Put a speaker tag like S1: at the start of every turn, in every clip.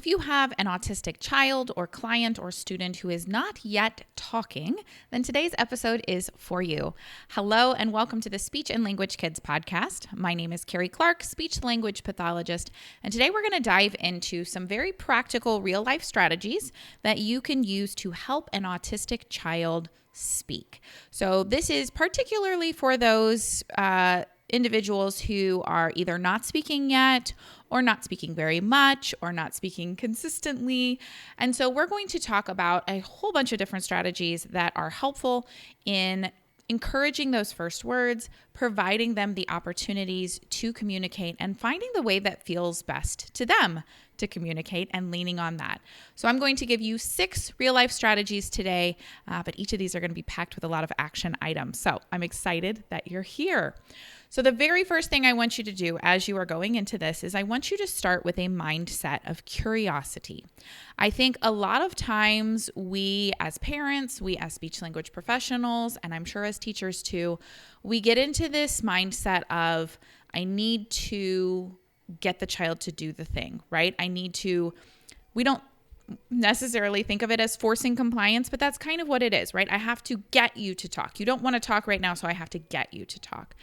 S1: If you have an autistic child or client or student who is not yet talking, then today's episode is for you. Hello and welcome to the Speech and Language Kids podcast. My name is Carrie Clark, speech language pathologist, and today we're going to dive into some very practical real-life strategies that you can use to help an autistic child speak. So this is particularly for those individuals who are either not speaking yet or not speaking very much or not speaking consistently. And so we're going to talk about a whole bunch of different strategies that are helpful in encouraging those first words, providing them the opportunities to communicate, and finding the way that feels best to them to communicate and leaning on that. So I'm going to give you 6 real-life strategies today, but each of these are going to be packed with a lot of action items. So I'm excited that you're here. So the very first thing I want you to do as you are going into this is I want you to start with a mindset of curiosity. I think a lot of times we as parents, we as speech language professionals, and I'm sure as teachers too, we get into this mindset of I need to get the child to do the thing, right? We don't necessarily think of it as forcing compliance, but that's kind of what it is, right? I have to get you to talk. You don't want to talk right now, so I have to get you to talk.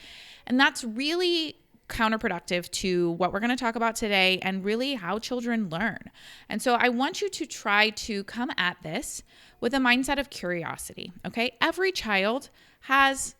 S1: And that's really counterproductive to what we're going to talk about today and really how children learn. And so I want you to try to come at this with a mindset of curiosity, okay? Every child has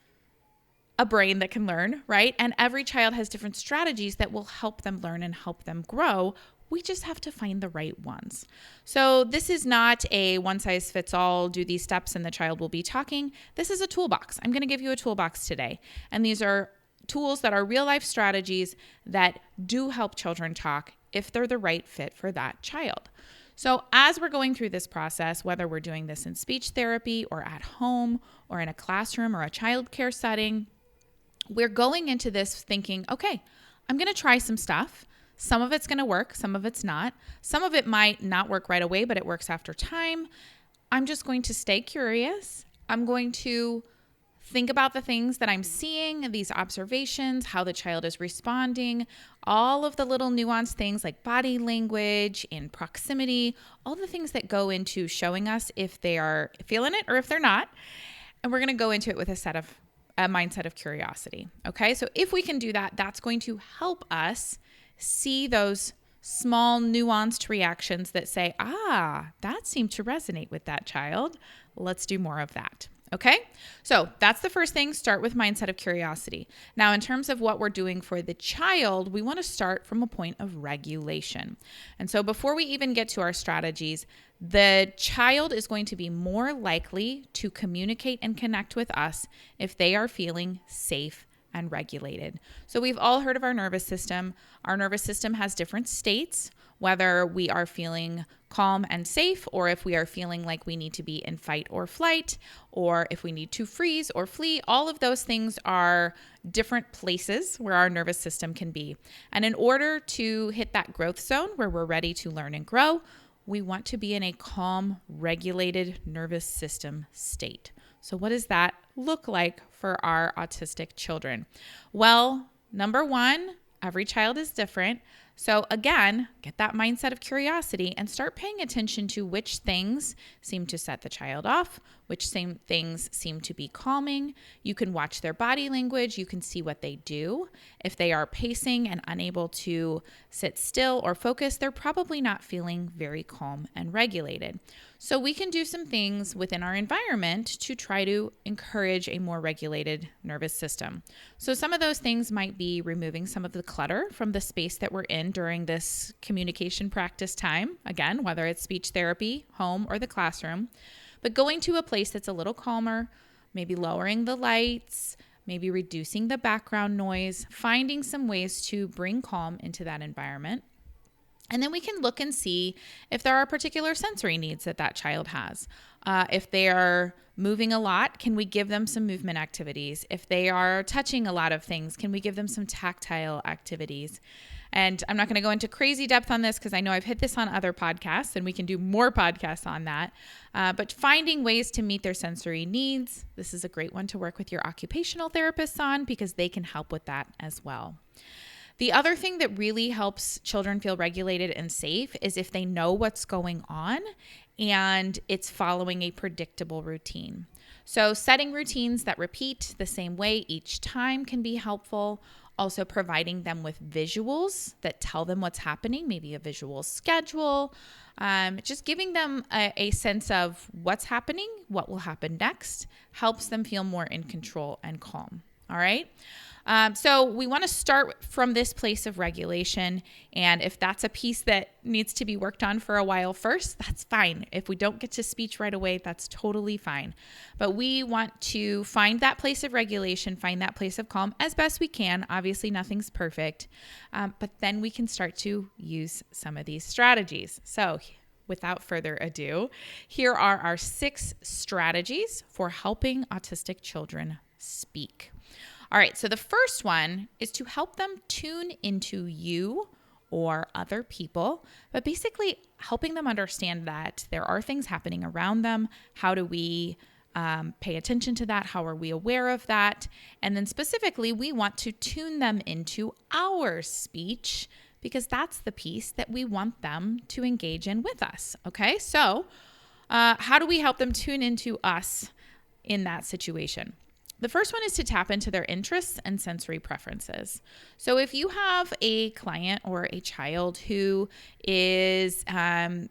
S1: a brain that can learn, right? And every child has different strategies that will help them learn and help them grow. We just have to find the right ones. So this is not a one-size-fits-all, do these steps and the child will be talking. This is a toolbox. I'm going to give you a toolbox today. And these are tools that are real-life strategies that do help children talk if they're the right fit for that child. So as we're going through this process, whether we're doing this in speech therapy or at home or in a classroom or a childcare setting, we're going into this thinking, okay, I'm going to try some stuff. Some of it's going to work, some of it's not. Some of it might not work right away, but it works after time. I'm just going to stay curious. I'm going to think about the things that I'm seeing, these observations, how the child is responding, all of the little nuanced things like body language and proximity, all the things that go into showing us if they are feeling it or if they're not. And we're going to go into it with a mindset of curiosity. Okay, so if we can do that, that's going to help us see those small nuanced reactions that say, that seemed to resonate with that child. Let's do more of that. Okay, so that's the first thing. Start with mindset of curiosity. Now, in terms of what we're doing for the child, we want to start from a point of regulation. And so before we even get to our strategies, the child is going to be more likely to communicate and connect with us if they are feeling safe and regulated. So we've all heard of our nervous system. Our nervous system has different states, whether we are feeling calm and safe, or if we are feeling like we need to be in fight or flight, or if we need to freeze or flee. All of those things are different places where our nervous system can be. And in order to hit that growth zone where we're ready to learn and grow, we want to be in a calm, regulated nervous system state. So what does that look like for our autistic children? Well, number one, every child is different. So again, get that mindset of curiosity and start paying attention to which things seem to set the child off, which same things seem to be calming. You can watch their body language. You can see what they do. If they are pacing and unable to sit still or focus, they're probably not feeling very calm and regulated. So we can do some things within our environment to try to encourage a more regulated nervous system. So some of those things might be removing some of the clutter from the space that we're in during this communication practice time. Again, whether it's speech therapy, home, or the classroom, but going to a place that's a little calmer, maybe lowering the lights, maybe reducing the background noise, finding some ways to bring calm into that environment. And then we can look and see if there are particular sensory needs that that child has. If they are moving a lot, can we give them some movement activities? If they are touching a lot of things, can we give them some tactile activities? And I'm not going to go into crazy depth on this because I know I've hit this on other podcasts and we can do more podcasts on that. But finding ways to meet their sensory needs, this is a great one to work with your occupational therapists on because they can help with that as well. The other thing that really helps children feel regulated and safe is if they know what's going on and it's following a predictable routine. So setting routines that repeat the same way each time can be helpful. Also providing them with visuals that tell them what's happening, maybe a visual schedule, just giving them a sense of what's happening, what will happen next, helps them feel more in control and calm. All right. So we want to start from this place of regulation. And if that's a piece that needs to be worked on for a while first, that's fine. If we don't get to speech right away, that's totally fine. But we want to find that place of regulation, find that place of calm as best we can. Obviously, nothing's perfect. But then we can start to use some of these strategies. So without further ado, here are our 6 strategies for helping autistic children speak. All right, so the first one is to help them tune into you or other people, but basically helping them understand that there are things happening around them. How do we pay attention to that? How are we aware of that? And then specifically, we want to tune them into our speech because that's the piece that we want them to engage in with us, okay? So how do we help them tune into us in that situation? The first one is to tap into their interests and sensory preferences. So if you have a client or a child who is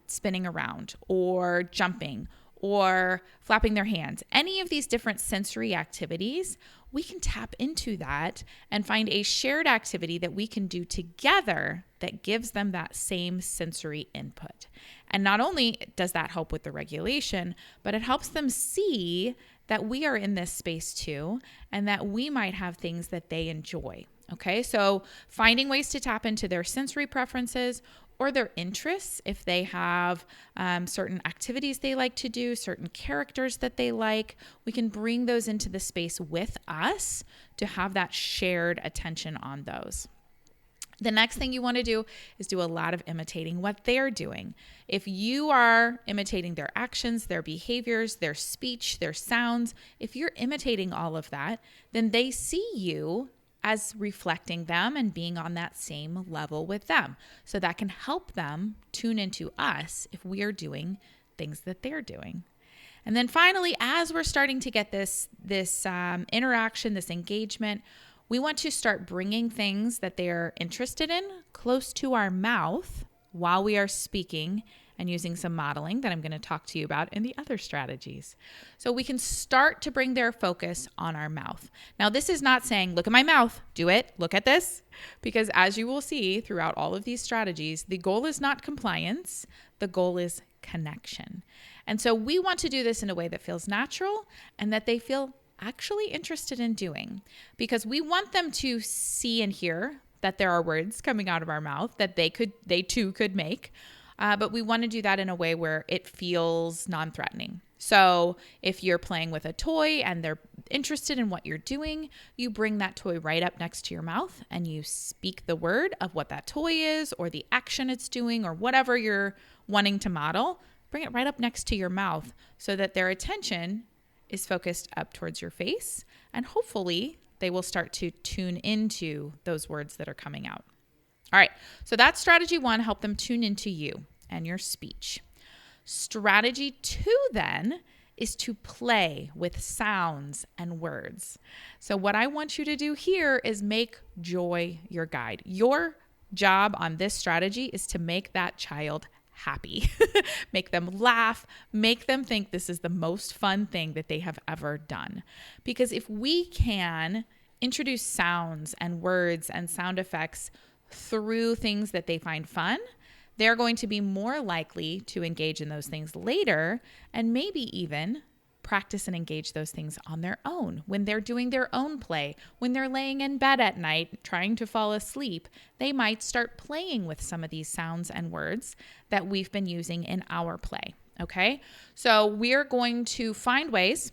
S1: spinning around or jumping or flapping their hands, any of these different sensory activities, we can tap into that and find a shared activity that we can do together that gives them that same sensory input. And not only does that help with the regulation, but it helps them see that we are in this space too, and that we might have things that they enjoy. Okay, so finding ways to tap into their sensory preferences or their interests, if they have certain activities they like to do, certain characters that they like, we can bring those into the space with us to have that shared attention on those. The next thing you want to do is do a lot of imitating what they're doing. If you are imitating their actions, their behaviors, their speech, their sounds, if you're imitating all of that, then they see you as reflecting them and being on that same level with them. So that can help them tune into us if we are doing things that they're doing. And then finally, as we're starting to get this interaction, this engagement, we want to start bringing things that they're interested in close to our mouth while we are speaking and using some modeling that I'm going to talk to you about in the other strategies. So we can start to bring their focus on our mouth. Now, this is not saying, look at my mouth, do it, look at this, because as you will see throughout all of these strategies, the goal is not compliance, the goal is connection. And so we want to do this in a way that feels natural and that they feel actually interested in doing, because we want them to see and hear that there are words coming out of our mouth that they too could make. But we want to do that in a way where it feels non-threatening. So if you're playing with a toy and they're interested in what you're doing, you bring that toy right up next to your mouth and you speak the word of what that toy is or the action it's doing or whatever you're wanting to model. Bring it right up next to your mouth so that their attention is focused up towards your face, and hopefully they will start to tune into those words that are coming out. All right, so that's strategy 1, help them tune into you and your speech. Strategy 2 then is to play with sounds and words. So what I want you to do here is make joy your guide. Your job on this strategy is to make that child happy, make them laugh, make them think this is the most fun thing that they have ever done. Because if we can introduce sounds and words and sound effects through things that they find fun, they're going to be more likely to engage in those things later and maybe even practice and engage those things on their own. When they're doing their own play, when they're laying in bed at night trying to fall asleep, they might start playing with some of these sounds and words that we've been using in our play. Okay? So we're going to find ways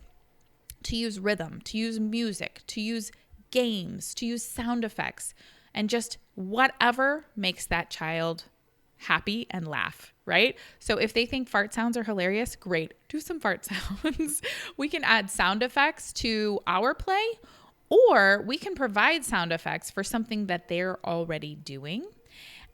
S1: to use rhythm, to use music, to use games, to use sound effects, and just whatever makes that child happy and laugh, right? So if they think fart sounds are hilarious, great, do some fart sounds. We can add sound effects to our play, Or we can provide sound effects for something that they're already doing.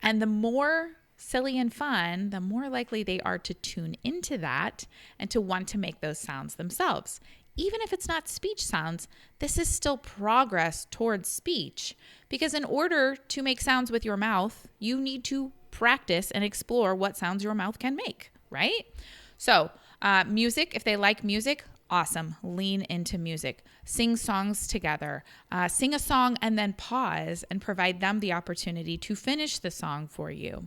S1: And the more silly and fun, the more likely they are to tune into that and to want to make those sounds themselves. Even if it's not speech sounds, this is still progress towards speech, because in order to make sounds with your mouth, you need to practice and explore what sounds your mouth can make, right? So music, if they like music, awesome. Lean into music. Sing songs together. Sing a song and then pause and provide them the opportunity to finish the song for you.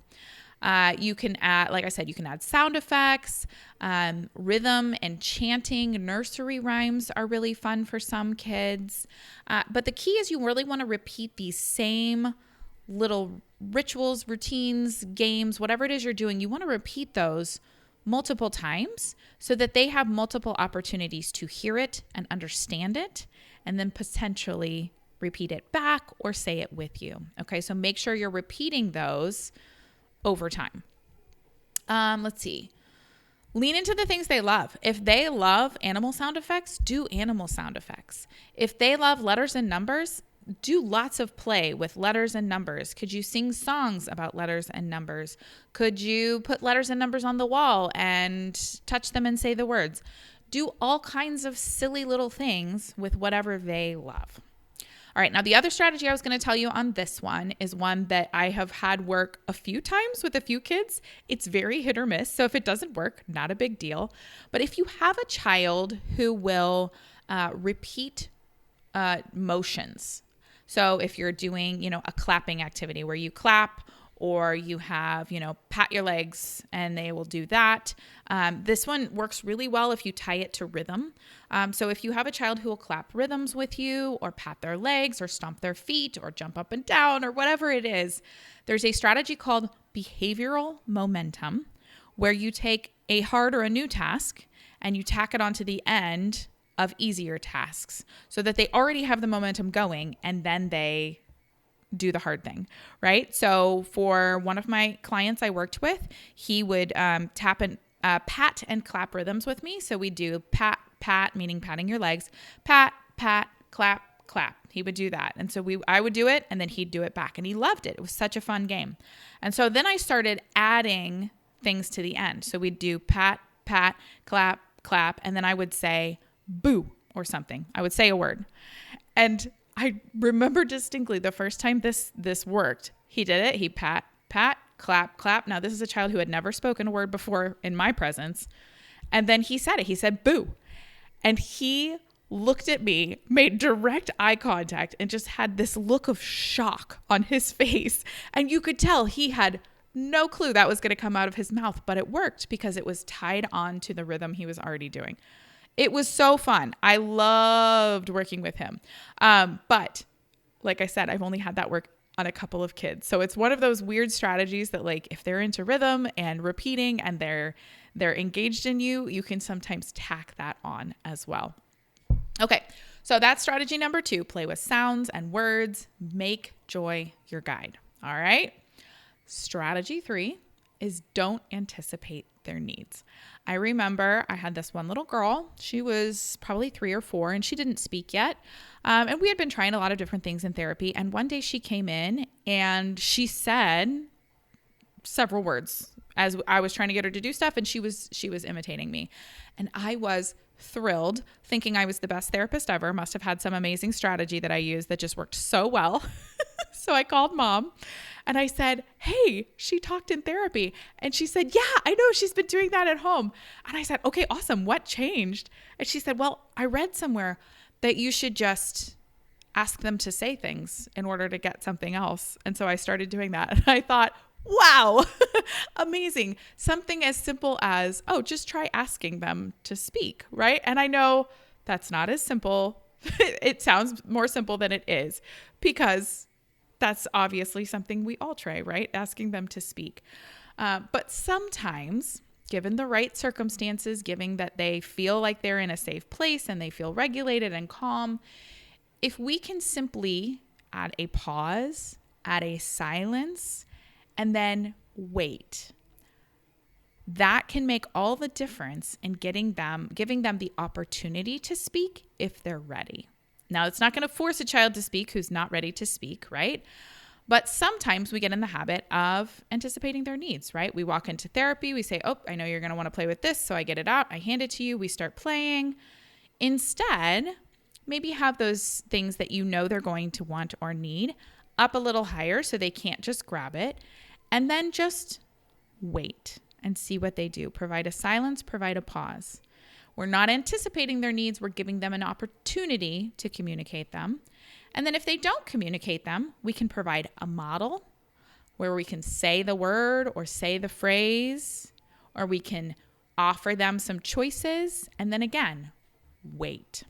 S1: You can add, like I said, you can add sound effects, rhythm and chanting. Nursery rhymes are really fun for some kids. But the key is you really want to repeat these same little rituals, routines, games, whatever it is you're doing. You want to repeat those multiple times so that they have multiple opportunities to hear it and understand it, and then potentially repeat it back or say it with you. Okay, so make sure you're repeating those over time. Let's see. Lean into the things they love. If they love animal sound effects, do animal sound effects. If they love letters and numbers, do lots of play with letters and numbers. Could you sing songs about letters and numbers? Could you put letters and numbers on the wall and touch them and say the words? Do all kinds of silly little things with whatever they love. All right, now the other strategy I was going to tell you on this one is one that I have had work a few times with a few kids. It's very hit or miss, so if it doesn't work, not a big deal. But if you have a child who will repeat motions, so if you're doing, a clapping activity where you clap, or you have, pat your legs and they will do that. This one works really well if you tie it to rhythm. So if you have a child who will clap rhythms with you, or pat their legs, or stomp their feet, or jump up and down, or whatever it is, there's a strategy called behavioral momentum, where you take a hard or a new task and you tack it onto the end of easier tasks so that they already have the momentum going, and then they do the hard thing, right? So for one of my clients I worked with, he would pat and clap rhythms with me. So we do pat, meaning patting your legs, pat, clap, clap. He would do that. And so I would do it, and then he'd do it back, and he loved it. It was such a fun game. And so then I started adding things to the end. So we'd do pat, clap, clap, and then I would say boo or something. I would say a word. And I remember distinctly the first time this worked. He did it. He pat, clap, clap. Now, this is a child who had never spoken a word before in my presence. And then he said it. He said boo. And he looked at me, made direct eye contact, and just had this look of shock on his face. And you could tell he had no clue that was going to come out of his mouth, but it worked because it was tied on to the rhythm he was already doing. It was so fun. I loved working with him. But like I said, I've only had that work on a couple of kids. So it's one of those weird strategies that, like, if they're into rhythm and repeating and they're engaged in you, you can sometimes tack that on as well. Okay. So that's strategy number 2, play with sounds and words, make joy your guide. All right. Strategy 3 is don't anticipate their needs. I remember I had this one little girl. She was probably 3 or 4 and she didn't speak yet. And we had been trying a lot of different things in therapy. And one day she came in and she said several words as I was trying to get her to do stuff. And she was imitating me. And I was thrilled, thinking I was the best therapist ever. Must have had some amazing strategy that I used that just worked so well. So I called mom and I said, hey, she talked in therapy. And she said, yeah, I know, she's been doing that at home. And I said, okay, awesome. What changed? And she said, well, I read somewhere that you should just ask them to say things in order to get something else. And so I started doing that. And I thought, wow, amazing. Something as simple as, oh, just try asking them to speak, right? And I know that's not as simple. It sounds more simple than it is, because that's obviously something we all try, right? Asking them to speak. But sometimes, given the right circumstances, given that they feel like they're in a safe place and they feel regulated and calm, if we can simply add a pause, add a silence, and then wait, that can make all the difference in giving them the opportunity to speak if they're ready. Now, it's not going to force a child to speak who's not ready to speak, right? But sometimes we get in the habit of anticipating their needs, right? We walk into therapy, we say, oh, I know you're going to want to play with this, so I get it out, I hand it to you, we start playing. Instead, maybe have those things that you know they're going to want or need up a little higher so they can't just grab it, and then just wait and see what they do. Provide a silence, provide a pause. We're not anticipating their needs, we're giving them an opportunity to communicate them. And then if they don't communicate them, we can provide a model where we can say the word or say the phrase, or we can offer them some choices, and then again, wait.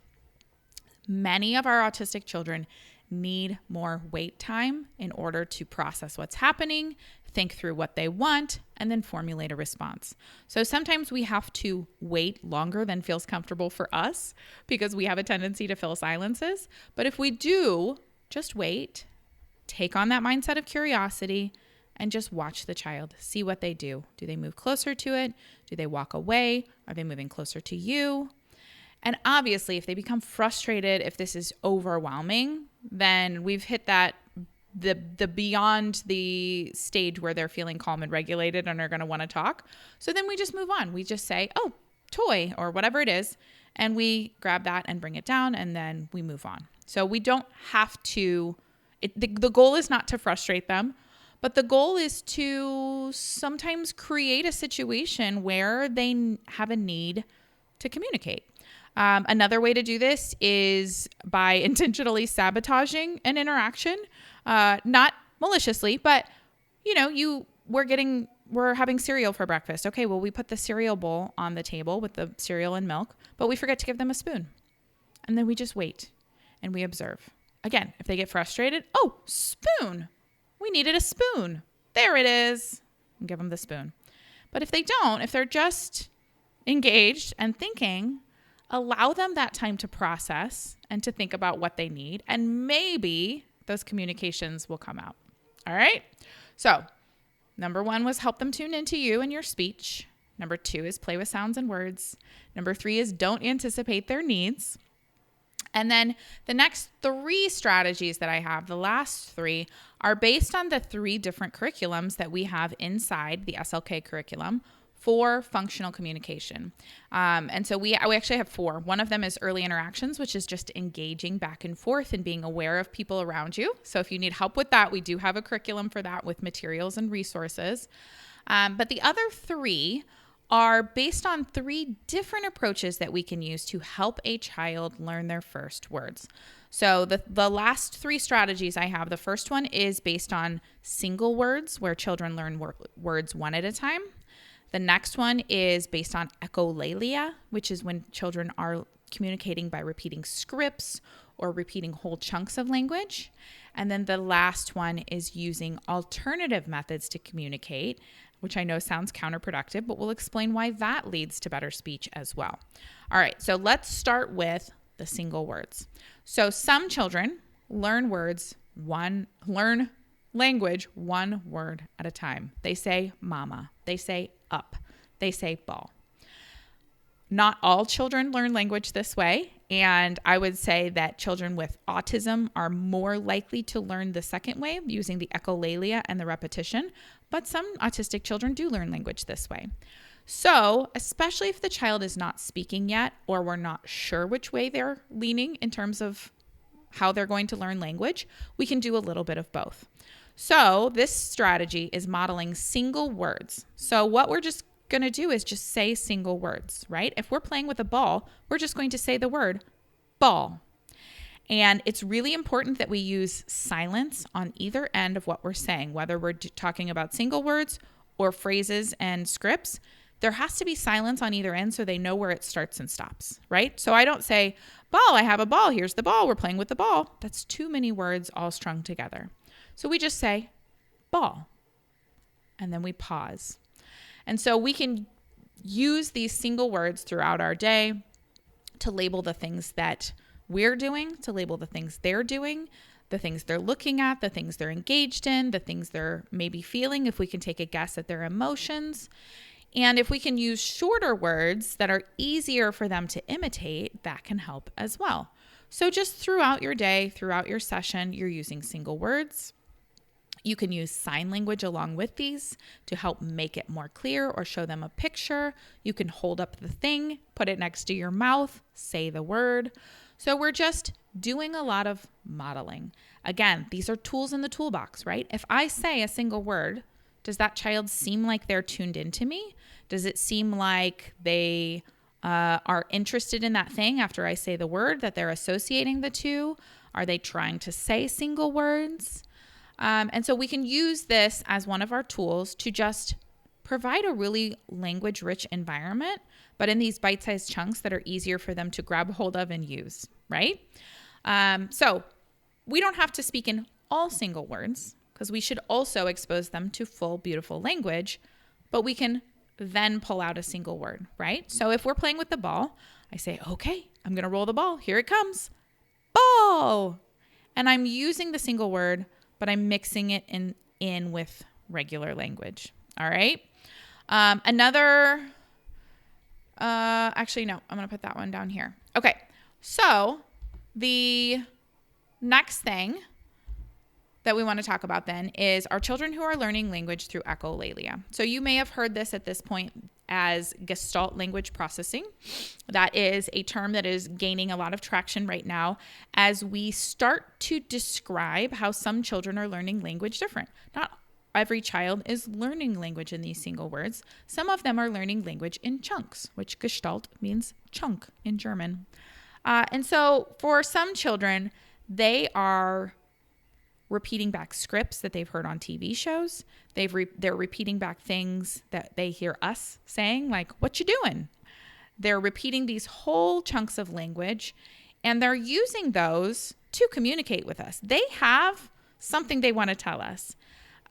S1: Many of our autistic children need more wait time in order to process what's happening, think through what they want, and then formulate a response. So sometimes we have to wait longer than feels comfortable for us because we have a tendency to fill silences. But if we do, just wait, take on that mindset of curiosity, and just watch the child, see what they do. Do they move closer to it? Do they walk away? Are they moving closer to you? And obviously, if they become frustrated, if this is overwhelming, then we've hit the beyond the stage where they're feeling calm and regulated and are going to want to talk. So then we just move on. We just say, oh, toy or whatever it is. And we grab that and bring it down, and then we move on. So we don't have to, the goal is not to frustrate them, but the goal is to sometimes create a situation where they have a need to communicate. Another way to do this is by intentionally sabotaging an interaction, not maliciously, but we're having cereal for breakfast. Okay, well, we put the cereal bowl on the table with the cereal and milk, but we forget to give them a spoon. And then we just wait and we observe. Again, if they get frustrated, oh, spoon. We needed a spoon. There it is. And give them the spoon. But if they don't, if they're just engaged and thinking, allow them that time to process and to think about what they need, and maybe those communications will come out. All right? So, number 1 was help them tune into you and your speech. Number 2 is play with sounds and words. Number 3 is don't anticipate their needs. And then the next 3 strategies that I have, the last 3, are based on the 3 different curriculums that we have inside the SLK curriculum for functional communication. And so we actually have 4. One of them is early interactions, which is just engaging back and forth and being aware of people around you. So if you need help with that, we do have a curriculum for that with materials and resources. But the other 3 are based on 3 different approaches that we can use to help a child learn their first words. So the last 3 strategies I have, the first one is based on single words, where children learn words one at a time. The next one is based on echolalia, which is when children are communicating by repeating scripts or repeating whole chunks of language. And then the last one is using alternative methods to communicate, which I know sounds counterproductive, but we'll explain why that leads to better speech as well. All right, so let's start with the single words. So some children learn language one word at a time. They say mama, they say up, they say ball. Not all children learn language this way, and I would say that children with autism are more likely to learn the second way, using the echolalia and the repetition, but some autistic children do learn language this way. So, especially if the child is not speaking yet, or we're not sure which way they're leaning in terms of how they're going to learn language, we can do a little bit of both. So this strategy is modeling single words. So what we're just going to do is just say single words, right? If we're playing with a ball, we're just going to say the word ball. And it's really important that we use silence on either end of what we're saying, whether we're talking about single words or phrases and scripts. There has to be silence on either end so they know where it starts and stops, right? So I don't say, ball, I have a ball, here's the ball, we're playing with the ball. That's too many words all strung together. So we just say ball, and then we pause. And so we can use these single words throughout our day to label the things that we're doing, to label the things they're doing, the things they're looking at, the things they're engaged in, the things they're maybe feeling, if we can take a guess at their emotions. And if we can use shorter words that are easier for them to imitate, that can help as well. So just throughout your day, throughout your session, you're using single words. You can use sign language along with these to help make it more clear or show them a picture. You can hold up the thing, put it next to your mouth, say the word. So we're just doing a lot of modeling. Again, these are tools in the toolbox, right? If I say a single word, does that child seem like they're tuned into me? Does it seem like they are interested in that thing after I say the word, that they're associating the two? Are they trying to say single words? And so we can use this as one of our tools to just provide a really language-rich environment, but in these bite-sized chunks that are easier for them to grab hold of and use, right? So we don't have to speak in all single words because we should also expose them to full, beautiful language, but we can then pull out a single word, right? So if we're playing with the ball, I say, okay, I'm going to roll the ball. Here it comes. Ball. And I'm using the single word, but I'm mixing it in with regular language. All right. Actually, no, I'm going to put that one down here. Okay. So the next thing that we want to talk about then is our children who are learning language through echolalia. So you may have heard this at this point as gestalt language processing. That is a term that is gaining a lot of traction right now as we start to describe how some children are learning language different. Not every child is learning language in these single words. Some of them are learning language in chunks, which gestalt means chunk in German. And so for some children, they are repeating back scripts that they've heard on TV shows. They're repeating back things that they hear us saying, like, what you doing? They're repeating these whole chunks of language, and they're using those to communicate with us. They have something they want to tell us.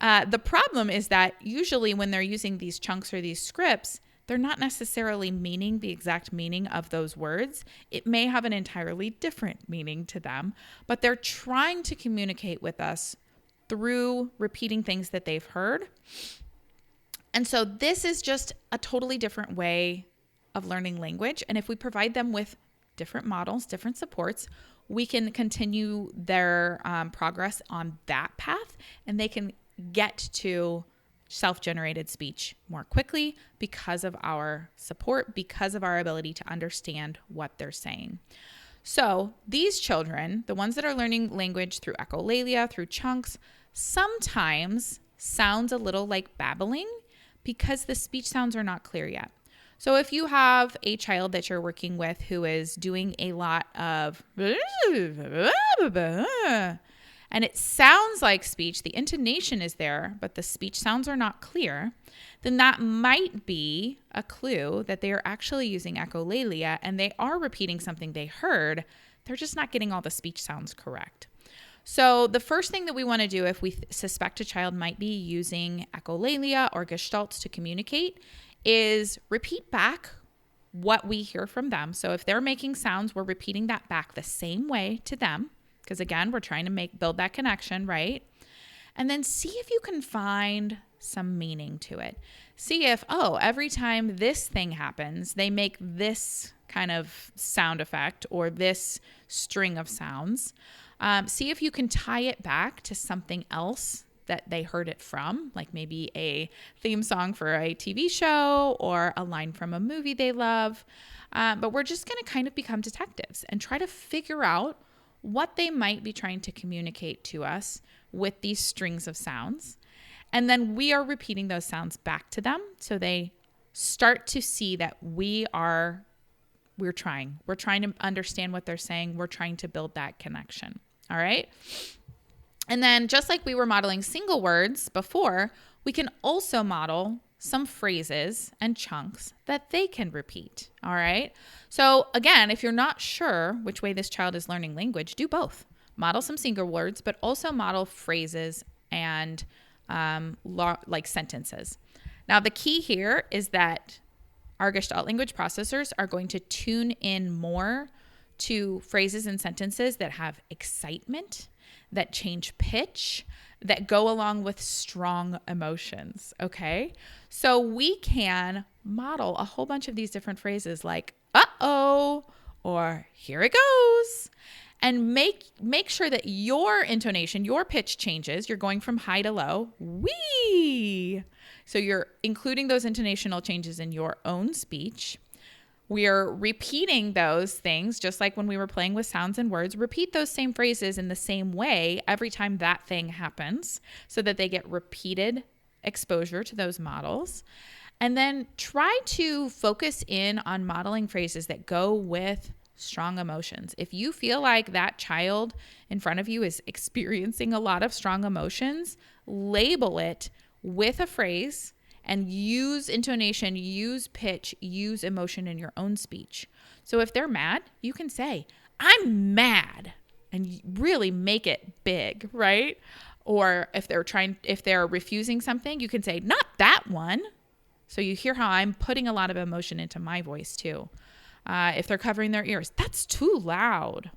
S1: The problem is that usually when they're using these chunks or these scripts, they're not necessarily meaning the exact meaning of those words. It may have an entirely different meaning to them, but they're trying to communicate with us through repeating things that they've heard. And so this is just a totally different way of learning language. And if we provide them with different models, different supports, we can continue their progress on that path, and they can get to self-generated speech more quickly because of our support, because of our ability to understand what they're saying. So these children, the ones that are learning language through echolalia, through chunks, sometimes sounds a little like babbling because the speech sounds are not clear yet. So if you have a child that you're working with who is doing a lot of and it sounds like speech, the intonation is there, but the speech sounds are not clear, then that might be a clue that they are actually using echolalia and they are repeating something they heard. They're just not getting all the speech sounds correct. So the first thing that we want to do if we suspect a child might be using echolalia or gestalts to communicate is repeat back what we hear from them. So if they're making sounds, we're repeating that back the same way to them. Because again, we're trying to build that connection, right? And then see if you can find some meaning to it. See if, every time this thing happens, they make this kind of sound effect or this string of sounds. See if you can tie it back to something else that they heard it from, like maybe a theme song for a TV show or a line from a movie they love. But we're just going to kind of become detectives and try to figure out what they might be trying to communicate to us with these strings of sounds. And then we are repeating those sounds back to them so they start to see that we're trying. We're trying to understand what they're saying. We're trying to build that connection. All right. And then just like we were modeling single words before, we can also model some phrases and chunks that they can repeat. All right. So again, if you're not sure which way this child is learning language, do both. Model some single words, but also model phrases and like sentences. Now, the key here is that our Gestalt language processors are going to tune in more to phrases and sentences that have excitement, that change pitch, that go along with strong emotions, okay? So we can model a whole bunch of these different phrases like, uh-oh, or here it goes. And make sure that your intonation, your pitch changes. You're going from high to low. Wee! So you're including those intonational changes in your own speech. We are repeating those things, just like when we were playing with sounds and words. Repeat those same phrases in the same way every time that thing happens so that they get repeated exposure to those models. And then try to focus in on modeling phrases that go with strong emotions. If you feel like that child in front of you is experiencing a lot of strong emotions, label it with a phrase and use intonation, use pitch, use emotion in your own speech. So if they're mad, you can say, I'm mad, and really make it big, right? Or if they're refusing something, you can say, not that one. So you hear how I'm putting a lot of emotion into my voice too. If they're covering their ears, that's too loud.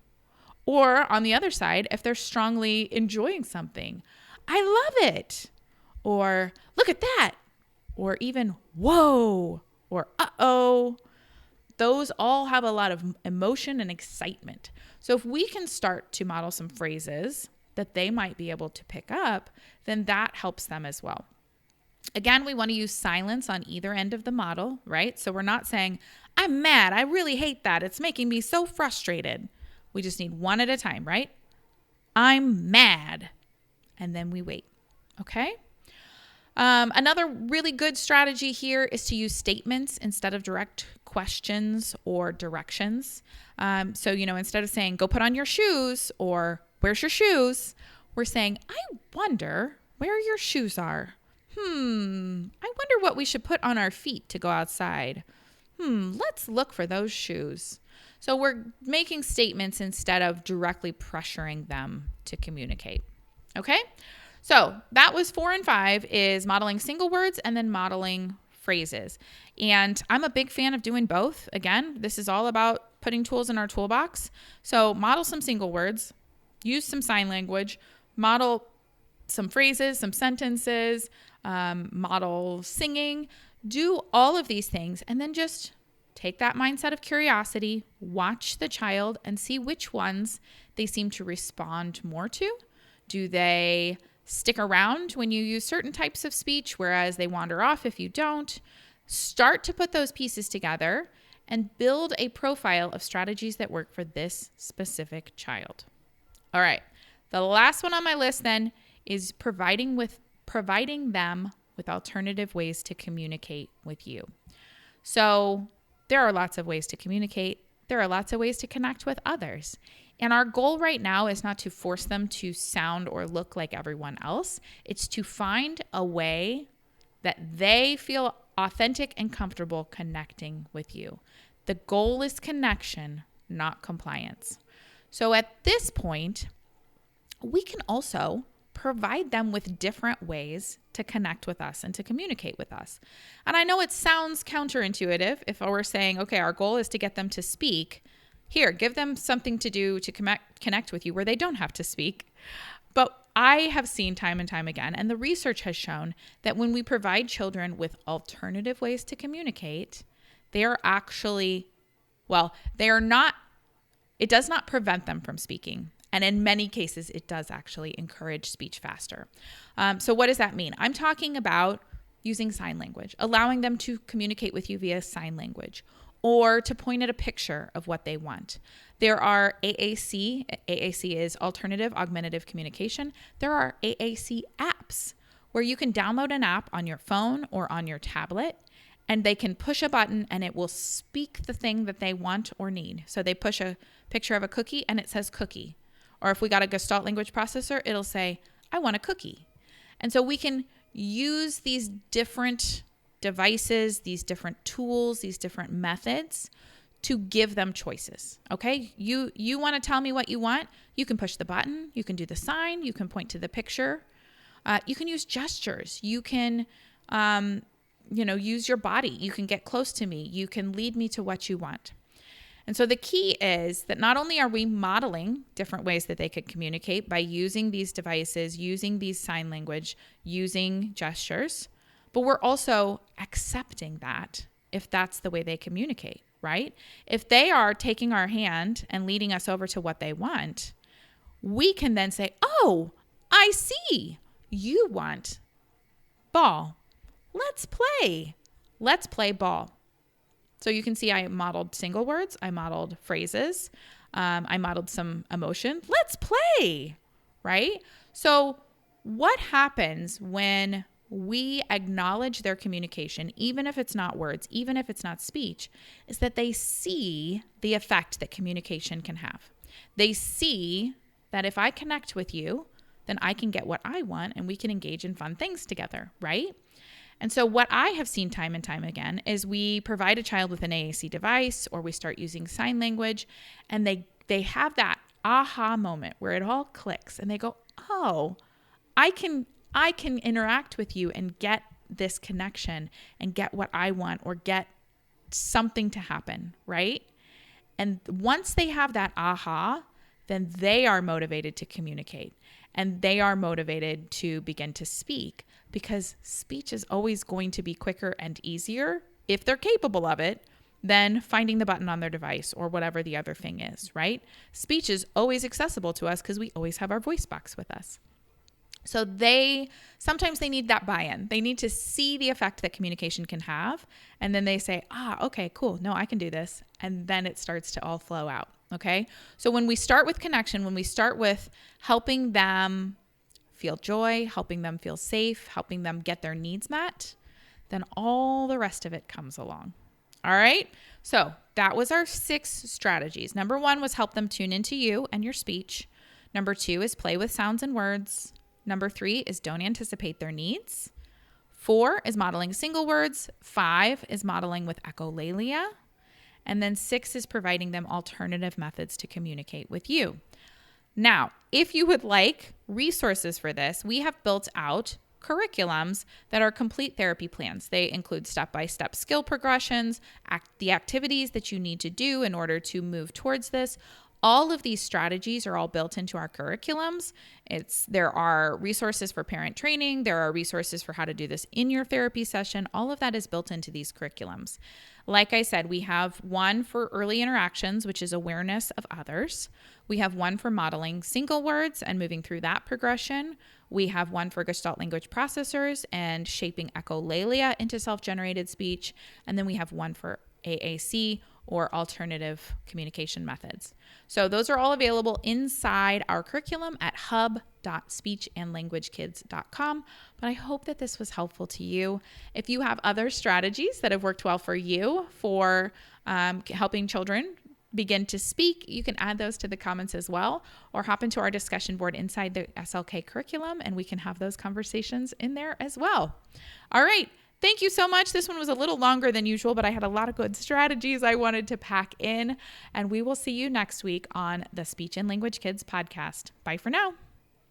S1: Or on the other side, if they're strongly enjoying something, I love it. Or look at that. Or even, whoa, or uh-oh. Those all have a lot of emotion and excitement. So if we can start to model some phrases that they might be able to pick up, then that helps them as well. Again, we want to use silence on either end of the model, right? So we're not saying, I'm mad. I really hate that. It's making me so frustrated. We just need one at a time, right? I'm mad. And then we wait, okay? Another really good strategy here is to use statements instead of direct questions or directions. So, instead of saying, go put on your shoes or where's your shoes? We're saying, I wonder where your shoes are. I wonder what we should put on our feet to go outside. Let's look for those shoes. So we're making statements instead of directly pressuring them to communicate. Okay? So that was 4 and 5 is modeling single words and then modeling phrases. And I'm a big fan of doing both. Again, this is all about putting tools in our toolbox. So model some single words, use some sign language, model some phrases, some sentences, model singing, do all of these things, and then just take that mindset of curiosity, watch the child and see which ones they seem to respond more to. Do they stick around when you use certain types of speech, whereas they wander off if you don't? Start to put those pieces together and build a profile of strategies that work for this specific child. All right. The last one on my list then is providing them with alternative ways to communicate with you. So there are lots of ways to communicate. There are lots of ways to connect with others. And our goal right now is not to force them to sound or look like everyone else. It's to find a way that they feel authentic and comfortable connecting with you. The goal is connection, not compliance. So at this point, we can also provide them with different ways to connect with us and to communicate with us. And I know it sounds counterintuitive if we're saying, okay, our goal is to get them to speak. Here, give them something to do to connect with you where they don't have to speak. But I have seen time and time again, and the research has shown that when we provide children with alternative ways to communicate, they are actually, it does not prevent them from speaking. And in many cases, it does actually encourage speech faster. So what does that mean? I'm talking about using sign language, allowing them to communicate with you via sign language, or to point at a picture of what they want. There are AAC. AAC is Alternative Augmentative Communication. There are AAC apps where you can download an app on your phone or on your tablet, and they can push a button and it will speak the thing that they want or need. So they push a picture of a cookie and it says cookie. Or if we got a gestalt language processor, it'll say, I want a cookie. And so we can use these different devices, these different tools, these different methods to give them choices. Okay? You want to tell me what you want? You can push the button. You can do the sign. You can point to the picture. You can use gestures. You can, use your body. You can get close to me. You can lead me to what you want. And so the key is that not only are we modeling different ways that they could communicate by using these devices, using these sign language, using gestures, but we're also accepting that if that's the way they communicate. right? If they are taking our hand and leading us over to what they want, we can then say, oh, I see. You want ball. Let's play. Let's play ball. So you can see I modeled single words. I modeled phrases. I modeled some emotion. Let's play, right? So what happens when we acknowledge their communication, even if it's not words, even if it's not speech, is that they see the effect that communication can have. They see that if I connect with you, then I can get what I want and we can engage in fun things together, right? And so what I have seen time and time again is we provide a child with an AAC device or we start using sign language and they have that aha moment where it all clicks and they go, oh, I can interact with you and get this connection and get what I want or get something to happen, right? And once they have that aha, then they are motivated to communicate and they are motivated to begin to speak because speech is always going to be quicker and easier if they're capable of it than finding the button on their device or whatever the other thing is, right? Speech is always accessible to us because we always have our voice box with us. So sometimes they need that buy-in. They need to see the effect that communication can have. And then they say, okay, cool. No, I can do this. And then it starts to all flow out. Okay. So when we start with connection, when we start with helping them feel joy, helping them feel safe, helping them get their needs met, then all the rest of it comes along. All right. So that was our 6 strategies. Number 1 was help them tune into you and your speech. Number 2 is play with sounds and words. Number 3 is don't anticipate their needs. 4 is modeling single words. 5 is modeling with echolalia. And then 6 is providing them alternative methods to communicate with you. Now, if you would like resources for this, we have built out curriculums that are complete therapy plans. They include step-by-step skill progressions, the activities that you need to do in order to move towards this. All of these strategies are all built into our curriculums. There are resources for parent training. There are resources for how to do this in your therapy session. All of that is built into these curriculums. Like I said, we have one for early interactions, which is awareness of others. We have one for modeling single words and moving through that progression. We have one for gestalt language processors and shaping echolalia into self-generated speech. And then we have one for AAC or alternative communication methods. So those are all available inside our curriculum at hub.speechandlanguagekids.com. But I hope that this was helpful to you. If you have other strategies that have worked well for you for helping children begin to speak, you can add those to the comments as well, or hop into our discussion board inside the SLK curriculum and we can have those conversations in there as well. All right. Thank you so much. This one was a little longer than usual, but I had a lot of good strategies I wanted to pack in, and we will see you next week on the Speech and Language Kids podcast. Bye for now.